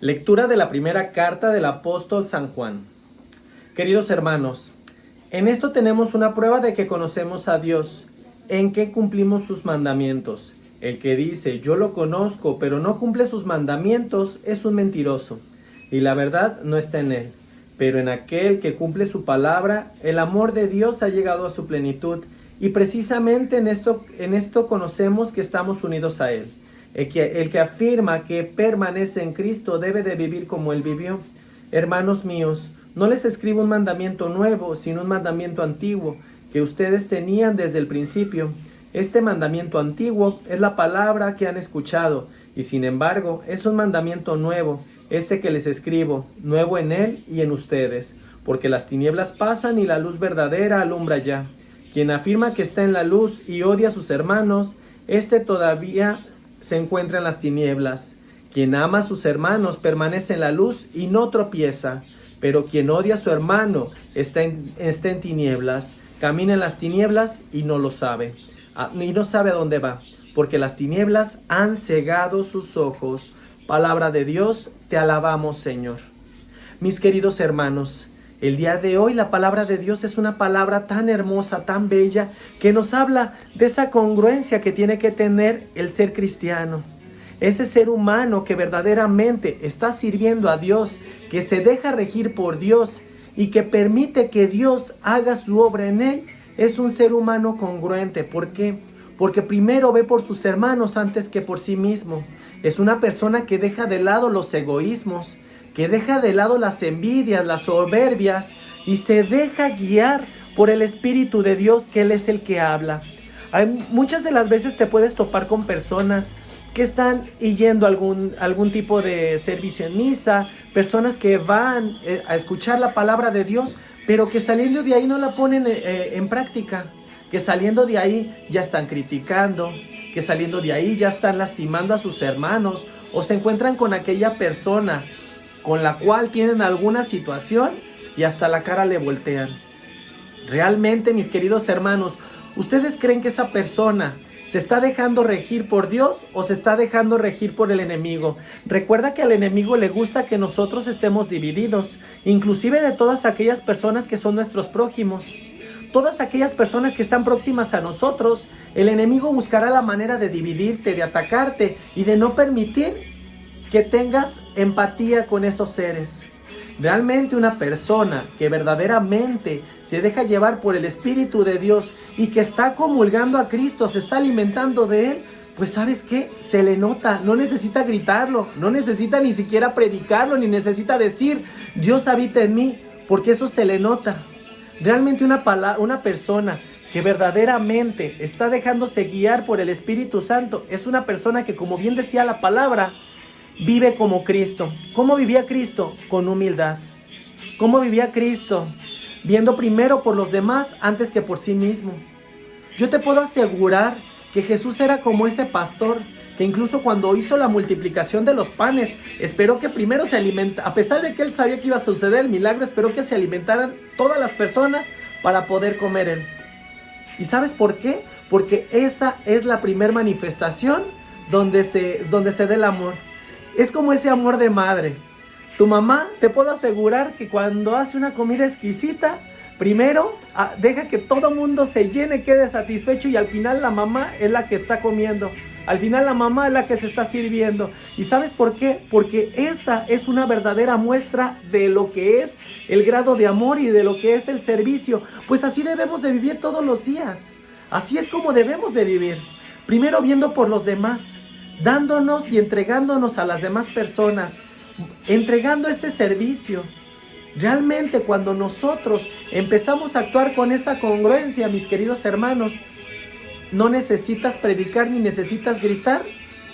Lectura de la primera carta del apóstol San Juan. Queridos hermanos, en esto tenemos una prueba de que conocemos a Dios, en que cumplimos sus mandamientos. El que dice, yo lo conozco, pero no cumple sus mandamientos, es un mentiroso, y la verdad no está en él. Pero en aquel que cumple su palabra, el amor de Dios ha llegado a su plenitud, y precisamente en esto conocemos que estamos unidos a Él. El que afirma que permanece en Cristo debe de vivir como Él vivió. Hermanos míos, no les escribo un mandamiento nuevo, sino un mandamiento antiguo, que ustedes tenían desde el principio. Este mandamiento antiguo es la palabra que han escuchado, y sin embargo es un mandamiento nuevo, este que les escribo, nuevo en Él y en ustedes, porque las tinieblas pasan y la luz verdadera alumbra ya. Quien afirma que está en la luz y odia a sus hermanos, este todavía se encuentra en las tinieblas. Quien ama a sus hermanos permanece en la luz y no tropieza, pero quien odia a su hermano está en tinieblas, camina en las tinieblas y no lo sabe, y no sabe a dónde va, porque las tinieblas han cegado sus ojos. Palabra de Dios, te alabamos, Señor. Mis queridos hermanos, el día de hoy la palabra de Dios es una palabra tan hermosa, tan bella, que nos habla de esa congruencia que tiene que tener el ser cristiano. Ese ser humano que verdaderamente está sirviendo a Dios, que se deja regir por Dios y que permite que Dios haga su obra en él, es un ser humano congruente. ¿Por qué? Porque primero ve por sus hermanos antes que por sí mismo. Es una persona que deja de lado los egoísmos, que deja de lado las envidias, las soberbias, y se deja guiar por el Espíritu de Dios, que Él es el que habla. Muchas de las veces te puedes topar con personas que están yendo a algún tipo de servicio en misa, personas que van a escuchar la palabra de Dios, pero que saliendo de ahí no la ponen en práctica, que saliendo de ahí ya están criticando, que saliendo de ahí ya están lastimando a sus hermanos, o se encuentran con aquella persona con la cual tienen alguna situación y hasta la cara le voltean. Realmente, mis queridos hermanos, ¿ustedes creen que esa persona se está dejando regir por Dios o se está dejando regir por el enemigo? Recuerda que al enemigo le gusta que nosotros estemos divididos, inclusive de todas aquellas personas que son nuestros prójimos. Todas aquellas personas que están próximas a nosotros, el enemigo buscará la manera de dividirte, de atacarte y de no permitir que tengas empatía con esos seres. Realmente una persona que verdaderamente se deja llevar por el Espíritu de Dios y que está comulgando a Cristo, se está alimentando de Él, pues ¿sabes qué? Se le nota, no necesita gritarlo, no necesita ni siquiera predicarlo, ni necesita decir, Dios habita en mí, porque eso se le nota. Realmente una persona que verdaderamente está dejándose guiar por el Espíritu Santo es una persona que, como bien decía la palabra, vive como Cristo. ¿Cómo vivía Cristo? Con humildad. ¿Cómo vivía Cristo? Viendo primero por los demás antes que por sí mismo. Yo te puedo asegurar que Jesús era como ese pastor que incluso cuando hizo la multiplicación de los panes, esperó que primero se alimentara, a pesar de que él sabía que iba a suceder el milagro, esperó que se alimentaran todas las personas para poder comer él. ¿Y sabes por qué? Porque esa es la primer manifestación donde se dé el amor. Es como ese amor de madre. Tu mamá, te puedo asegurar que cuando hace una comida exquisita, primero deja que todo mundo se llene, quede satisfecho, y al final la mamá es la que está comiendo. Al final la mamá es la que se está sirviendo. ¿Y sabes por qué? Porque esa es una verdadera muestra de lo que es el grado de amor y de lo que es el servicio. Pues así debemos de vivir todos los días. Así es como debemos de vivir. Primero viendo por los demás, dándonos y entregándonos a las demás personas, entregando ese servicio. Realmente cuando nosotros empezamos a actuar con esa congruencia, mis queridos hermanos, no necesitas predicar ni necesitas gritar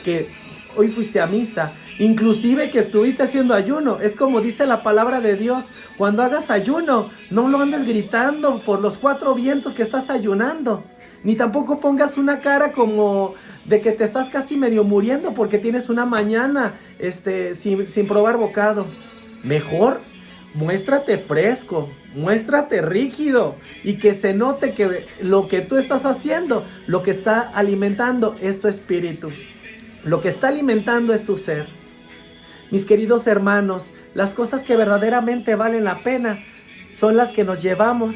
que hoy fuiste a misa, inclusive que estuviste haciendo ayuno. Es como dice la palabra de Dios, cuando hagas ayuno, no lo andes gritando por los cuatro vientos que estás ayunando, ni tampoco pongas una cara como de que te estás casi medio muriendo porque tienes una mañana sin probar bocado. Mejor muéstrate fresco, muéstrate rígido, y que se note que lo que tú estás haciendo, lo que está alimentando es tu espíritu, lo que está alimentando es tu ser. Mis queridos hermanos, las cosas que verdaderamente valen la pena son las que nos llevamos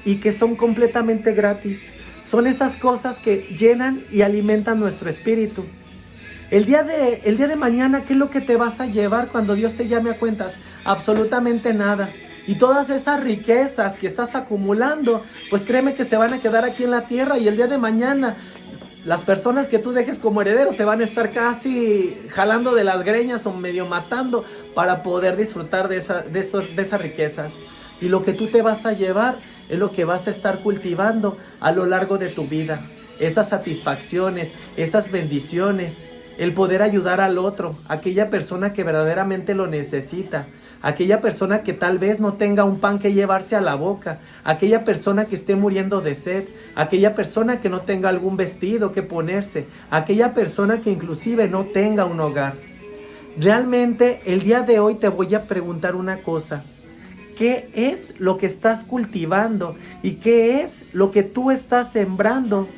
y que son completamente gratis. Son esas cosas que llenan y alimentan nuestro espíritu. El día de mañana, ¿qué es lo que te vas a llevar cuando Dios te llame a cuentas? Absolutamente nada. Y todas esas riquezas que estás acumulando, pues créeme que se van a quedar aquí en la tierra, y el día de mañana las personas que tú dejes como herederos se van a estar casi jalando de las greñas o medio matando para poder disfrutar de esas riquezas. Y lo que tú te vas a llevar es lo que vas a estar cultivando a lo largo de tu vida. Esas satisfacciones, esas bendiciones, el poder ayudar al otro, aquella persona que verdaderamente lo necesita, aquella persona que tal vez no tenga un pan que llevarse a la boca, aquella persona que esté muriendo de sed, aquella persona que no tenga algún vestido que ponerse, aquella persona que inclusive no tenga un hogar. Realmente el día de hoy te voy a preguntar una cosa. ¿Qué es lo que estás cultivando y qué es lo que tú estás sembrando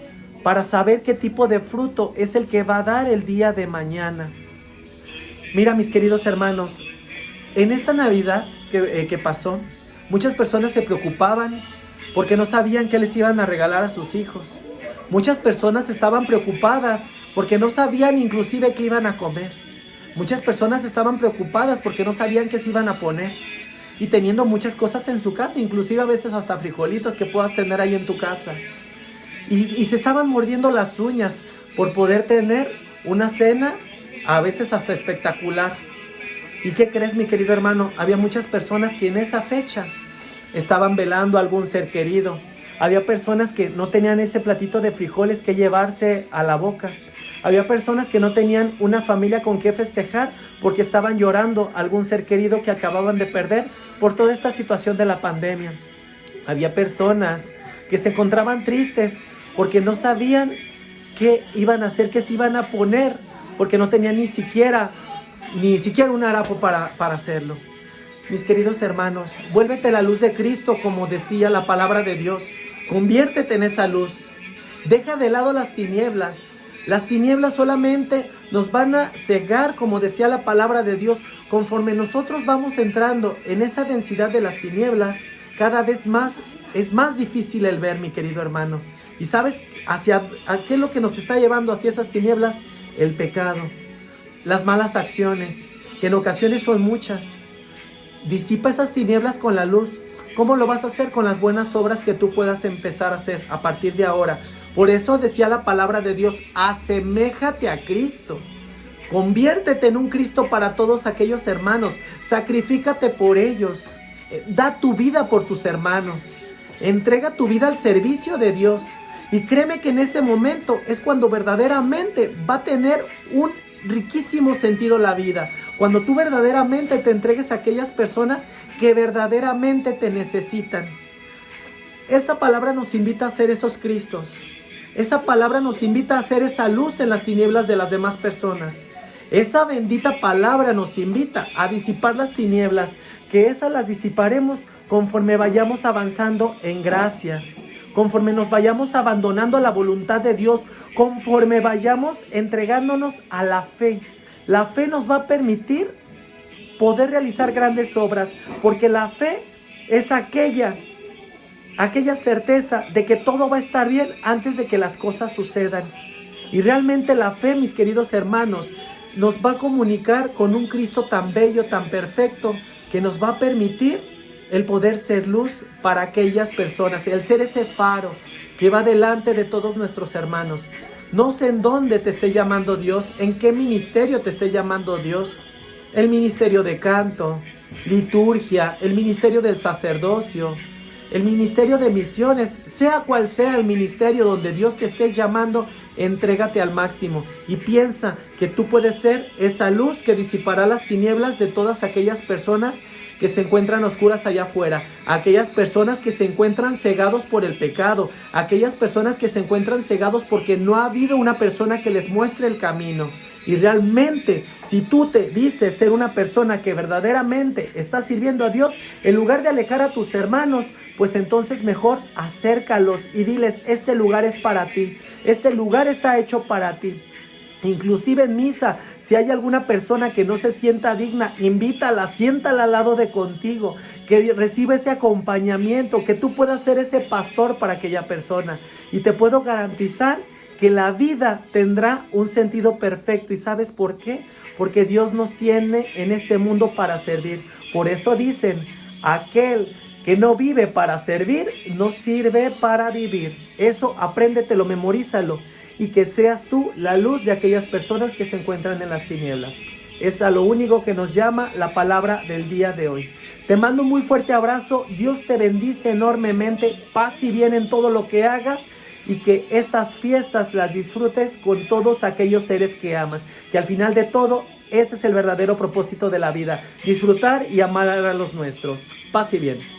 para saber qué tipo de fruto es el que va a dar el día de mañana? Mira, mis queridos hermanos, en esta Navidad que pasó, muchas personas se preocupaban porque no sabían qué les iban a regalar a sus hijos. Muchas personas estaban preocupadas porque no sabían inclusive qué iban a comer. Muchas personas estaban preocupadas porque no sabían qué se iban a poner. Y teniendo muchas cosas en su casa, inclusive a veces hasta frijolitos que puedas tener ahí en tu casa. Y se estaban mordiendo las uñas por poder tener una cena a veces hasta espectacular. ¿Y qué crees, mi querido hermano? Había muchas personas que en esa fecha estaban velando a algún ser querido. Había personas que no tenían ese platito de frijoles que llevarse a la boca. Había personas que no tenían una familia con que festejar porque estaban llorando a algún ser querido que acababan de perder por toda esta situación de la pandemia. Había personas que se encontraban tristes porque no sabían qué iban a hacer, qué se iban a poner, porque no tenían ni siquiera un harapo para hacerlo. Mis queridos hermanos, vuélvete la luz de Cristo, como decía la palabra de Dios. Conviértete en esa luz. Deja de lado las tinieblas. Las tinieblas solamente nos van a cegar, como decía la palabra de Dios. Conforme nosotros vamos entrando en esa densidad de las tinieblas, cada vez más es más difícil el ver, mi querido hermano. ¿Y sabes a qué es lo que nos está llevando hacia esas tinieblas? El pecado, las malas acciones, que en ocasiones son muchas. Disipa esas tinieblas con la luz. ¿Cómo lo vas a hacer? Con las buenas obras que tú puedas empezar a hacer a partir de ahora. Por eso decía la palabra de Dios, aseméjate a Cristo. Conviértete en un Cristo para todos aquellos hermanos. Sacrifícate por ellos. Da tu vida por tus hermanos. Entrega tu vida al servicio de Dios. Y créeme que en ese momento es cuando verdaderamente va a tener un riquísimo sentido la vida. Cuando tú verdaderamente te entregues a aquellas personas que verdaderamente te necesitan. Esta palabra nos invita a ser esos Cristos. Esa palabra nos invita a ser esa luz en las tinieblas de las demás personas. Esa bendita palabra nos invita a disipar las tinieblas, que esas las disiparemos conforme vayamos avanzando en gracia, conforme nos vayamos abandonando a la voluntad de Dios, conforme vayamos entregándonos a la fe. La fe nos va a permitir poder realizar grandes obras, porque la fe es aquella certeza de que todo va a estar bien antes de que las cosas sucedan. Y realmente la fe, mis queridos hermanos, nos va a comunicar con un Cristo tan bello, tan perfecto, que nos va a permitir el poder ser luz para aquellas personas, el ser ese faro que va delante de todos nuestros hermanos. No sé en dónde te esté llamando Dios, en qué ministerio te esté llamando Dios. El ministerio de canto, liturgia, el ministerio del sacerdocio, el ministerio de misiones, sea cual sea el ministerio donde Dios te esté llamando, entrégate al máximo y piensa que tú puedes ser esa luz que disipará las tinieblas de todas aquellas personas que se encuentran oscuras allá afuera, aquellas personas que se encuentran cegados por el pecado, aquellas personas que se encuentran cegados porque no ha habido una persona que les muestre el camino. Y realmente, si tú te dices ser una persona que verdaderamente está sirviendo a Dios, en lugar de alejar a tus hermanos, pues entonces mejor acércalos y diles, este lugar es para ti, este lugar está hecho para ti. Inclusive en misa, si hay alguna persona que no se sienta digna, invítala, siéntala al lado de contigo, que reciba ese acompañamiento, que tú puedas ser ese pastor para aquella persona. Y te puedo garantizar que la vida tendrá un sentido perfecto. ¿Y sabes por qué? Porque Dios nos tiene en este mundo para servir. Por eso dicen, aquel que no vive para servir, no sirve para vivir. Eso apréndetelo, memorízalo. Y que seas tú la luz de aquellas personas que se encuentran en las tinieblas. Es a lo único que nos llama la palabra del día de hoy. Te mando un muy fuerte abrazo. Dios te bendice enormemente. Paz y bien en todo lo que hagas. Y que estas fiestas las disfrutes con todos aquellos seres que amas. Que al final de todo, ese es el verdadero propósito de la vida. Disfrutar y amar a los nuestros. Paz y bien.